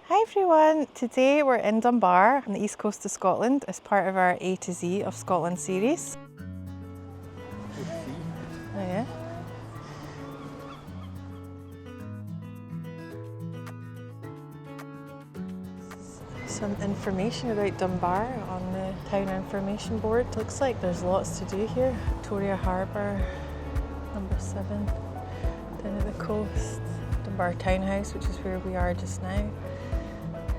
Hi everyone, today we're in Dunbar on the east coast of Scotland as part of our A to Z of Scotland series. Oh yeah? Some information about Dunbar on the town information board. Looks like there's lots to do here. Victoria Harbour, number 7, down at the coast. Dunbar Townhouse, which is where we are just now.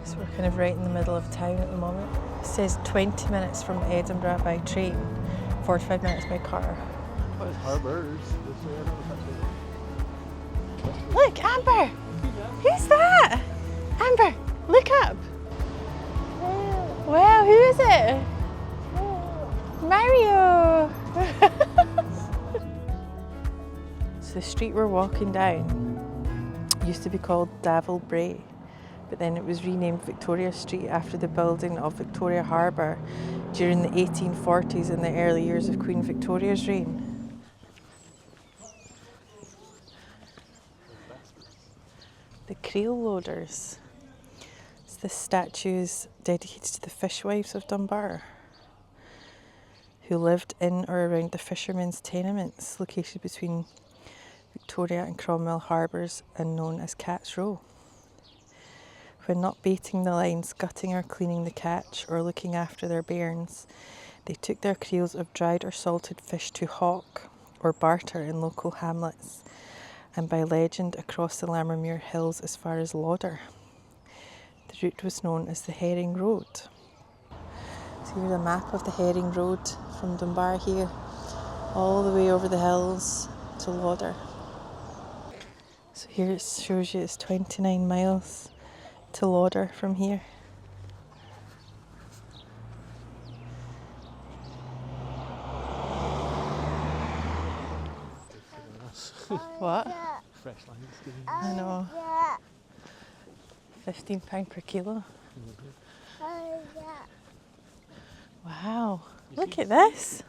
So we're kind of right in the middle of town at the moment. It says 20 minutes from Edinburgh by train, 45 minutes by car. What is Harbours? Look, Amber! Who's that? Amber, look up! Wow, who is it? Mario! So the street we're walking down used to be called Davil Bray, but then it was renamed Victoria Street after the building of Victoria Harbour during the 1840s and the early years of Queen Victoria's reign. The Creel Loaders. This statue is dedicated to the fishwives of Dunbar, who lived in or around the fishermen's tenements located between Victoria and Cromwell harbours and known as Cat's Row. When not baiting the lines, gutting or cleaning the catch, or looking after their bairns, they took their creels of dried or salted fish to hawk or barter in local hamlets, and by legend across the Lammermuir Hills as far as Lauder. The route was known as the Herring Road. So here's a map of the Herring Road from Dunbar here, all the way over the hills to Lauder. So here it shows you it's 29 miles to Lauder from here. What? Fresh lines. I know. £15 per kilo. Wow, look at this.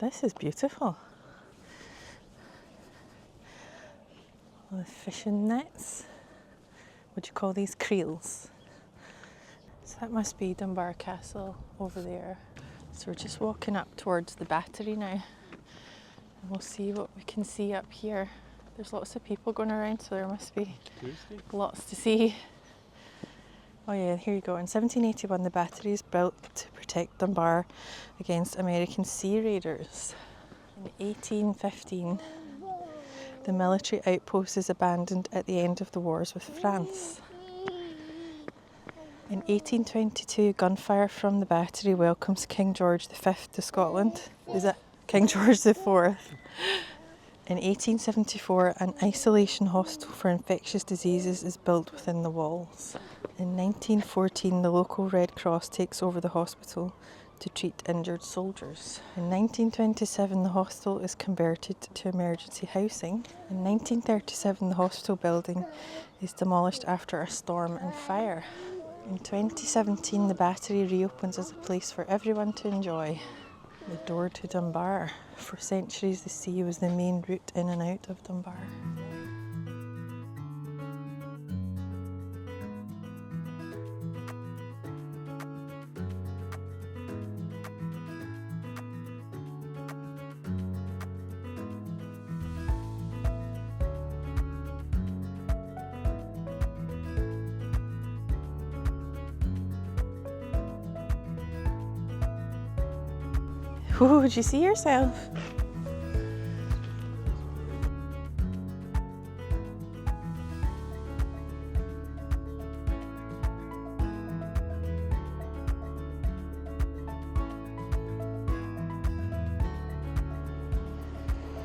This is beautiful. All the fishing nets. What do you call these? Creels. So that must be Dunbar Castle over there. So we're just walking up towards the battery now. And we'll see what we can see up here. There's lots of people going around, so there must be lots to see. Oh yeah, here you go. In 1781, the battery is built to protect Dunbar against American sea raiders. In 1815, the military outpost is abandoned at the end of the wars with France. In 1822, gunfire from the battery welcomes King George V to Scotland. Is it King George IV? In 1874, an isolation hospital for infectious diseases is built within the walls. In 1914, the local Red Cross takes over the hospital to treat injured soldiers. In 1927, the hospital is converted to emergency housing. In 1937, the hospital building is demolished after a storm and fire. In 2017, the battery reopens as a place for everyone to enjoy. The door to Dunbar. For centuries, the sea was the main route in and out of Dunbar. Ooh, did you see yourself?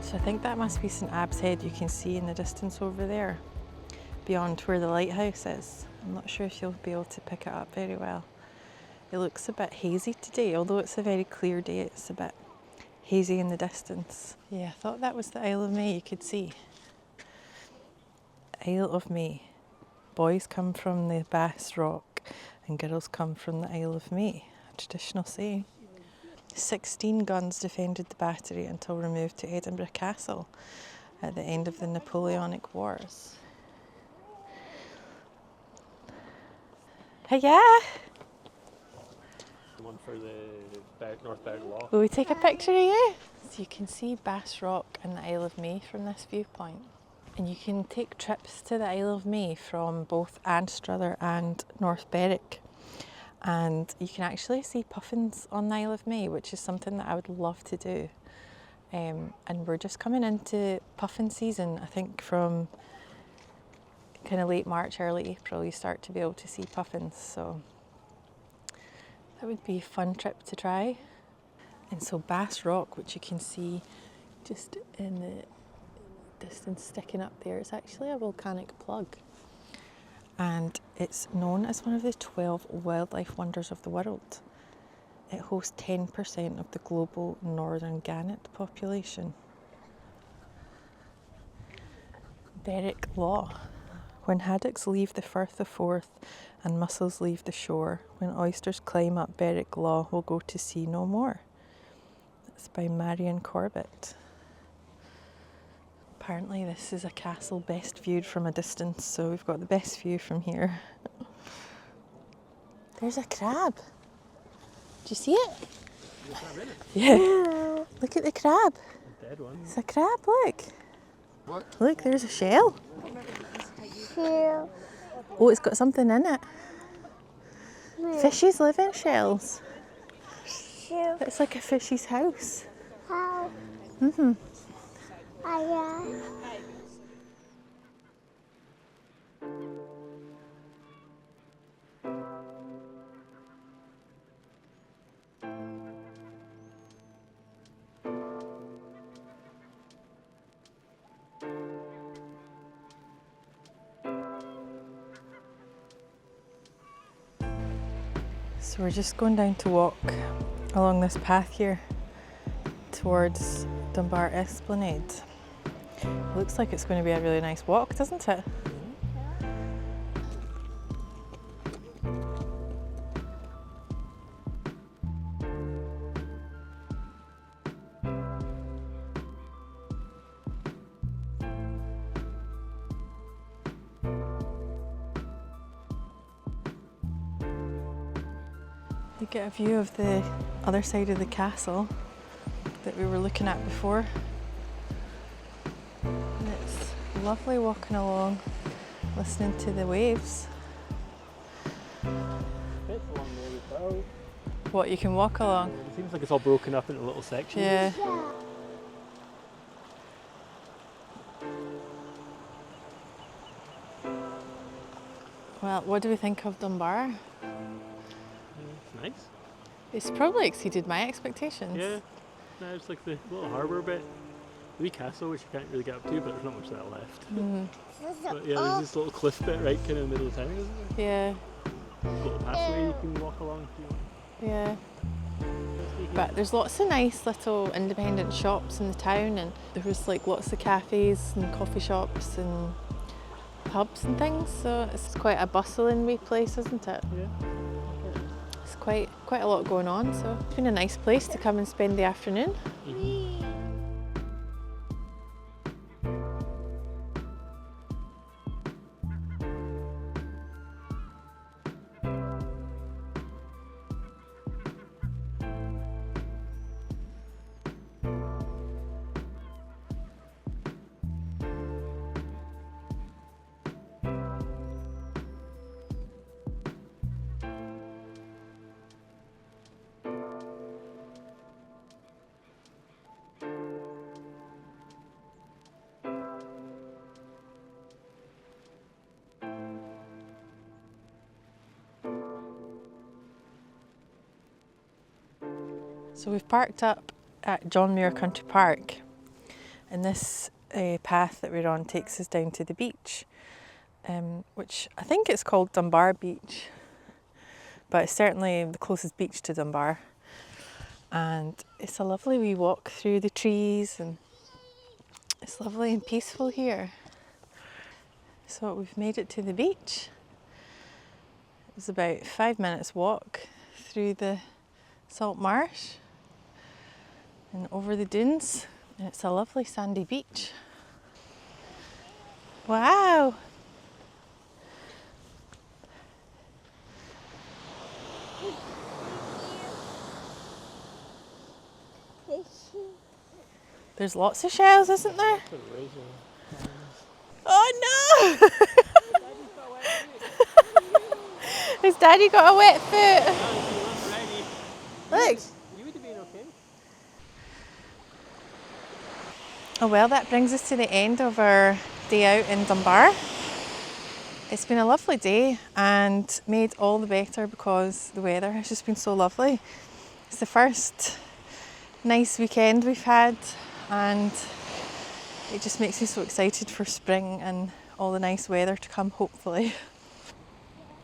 So I think that must be St Abb's Head you can see in the distance over there, beyond where the lighthouse is. I'm not sure if you'll be able to pick it up very well. It looks a bit hazy today, although it's a very clear day, it's a bit hazy in the distance. Yeah, I thought that was the Isle of May you could see. Isle of May. Boys come from the Bass Rock and girls come from the Isle of May, a traditional saying. 16 guns defended the battery until removed to Edinburgh Castle at the end of the Napoleonic Wars. Yeah. The one for the North Berg Law. Will we take a picture of you? So you can see Bass Rock and the Isle of May from this viewpoint. And you can take trips to the Isle of May from both Anstruther and North Berwick. And you can actually see puffins on the Isle of May, which is something that I would love to do. And we're just coming into puffin season. I think from kind of late March, early April, you start to be able to see puffins. So that would be a fun trip to try. And so Bass Rock, which you can see just in the distance sticking up there, it's actually a volcanic plug. And it's known as one of the 12 wildlife wonders of the world. It hosts 10% of the global northern gannet population. Berwick Law. When haddocks leave the Firth of Forth and mussels leave the shore, when oysters climb up Berwick Law, we'll go to sea no more. That's by Marion Corbett. Apparently this is a castle best viewed from a distance, so we've got the best view from here. There's a crab. Do you see it? Yeah. Look at the crab. A dead one. It's a crab, look. What? Look, there's a shell. Shell. Oh, it's got something in it. Fishes live in shells. Shell. It's like a fish's house. How? Mm-hmm. So we're just going down to walk along this path here towards Dunbar Esplanade. Looks like it's going to be a really nice walk, doesn't it? You get a view of the other side of the castle that we were looking at before. And it's lovely walking along, listening to the waves. It's along there as well. What, you can walk along? It seems like it's all broken up into little sections. Yeah. Well, what do we think of Dunbar? It's nice. It's probably exceeded my expectations. Yeah. No, it's like the little harbour bit. The wee castle, which you can't really get up to, but there's not much of that left. Mm. But yeah, there's this little cliff bit right kind of in the middle of town, isn't there? Yeah, A little pathway you can walk along if you want. yeah. But there's lots of nice little independent shops in the town, and there was like lots of cafes and coffee shops and pubs and things, so it's quite a bustling wee place, isn't it? Yeah. It's quite a lot going on, so it's been a nice place to come and spend the afternoon. So we've parked up at John Muir Country Park, and this path that we're on takes us down to the beach, which I think it's called Dunbar Beach, but it's certainly the closest beach to Dunbar. And it's a lovely wee walk through the trees, and it's lovely and peaceful here. So we've made it to the beach. It was about 5 minutes walk through the salt marsh and over the dunes, and it's a lovely sandy beach. Wow! There's lots of shells, isn't there? Put it right here. Oh no! Has Daddy got a wet foot? Look. You would have been okay. Oh well, that brings us to the end of our day out in Dunbar. It's been a lovely day and made all the better because the weather has just been so lovely. It's the first nice weekend we've had and it just makes me so excited for spring and all the nice weather to come, hopefully.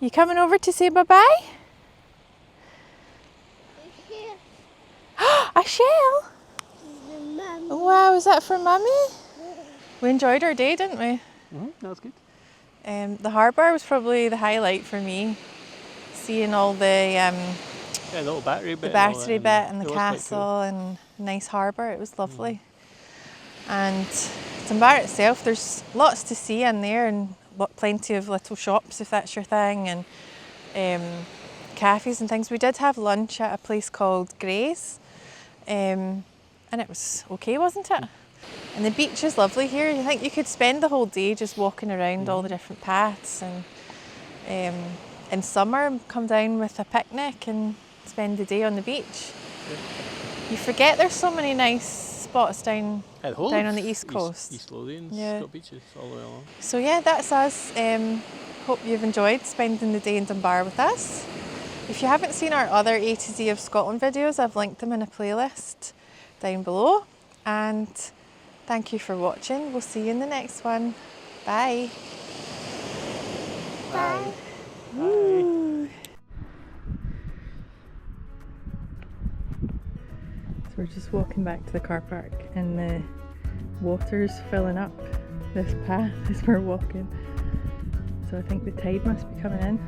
You coming over to say bye-bye? A shell? Wow, is that for Mummy? We enjoyed our day, didn't we? That was good. The harbour was probably the highlight for me. Seeing all the Yeah, the little battery bit. and the castle and nice harbour, it was lovely. And Dunbar itself, there's lots to see in there and plenty of little shops if that's your thing, and cafes and things. We did have lunch at a place called Gray's, and it was okay, wasn't it? And the beach is lovely here. I think you could spend the whole day just walking around all the different paths, and in summer come down with a picnic and spend the day on the beach. You forget there's so many nice spots down on the east coast. East Lothian's got beaches all the way along. So yeah, that's us. Hope you've enjoyed spending the day in Dunbar with us. If you haven't seen our other A to Z of Scotland videos, I've linked them in a playlist down below. And thank you for watching. We'll see you in the next one. Bye. Bye. Woo. So we're just walking back to the car park and the water's filling up this path as we're walking. So I think the tide must be coming in.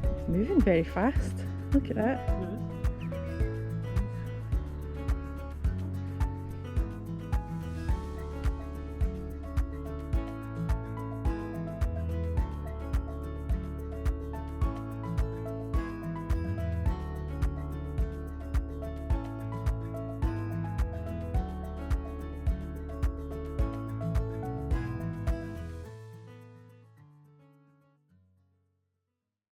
It's moving very fast. Look at that.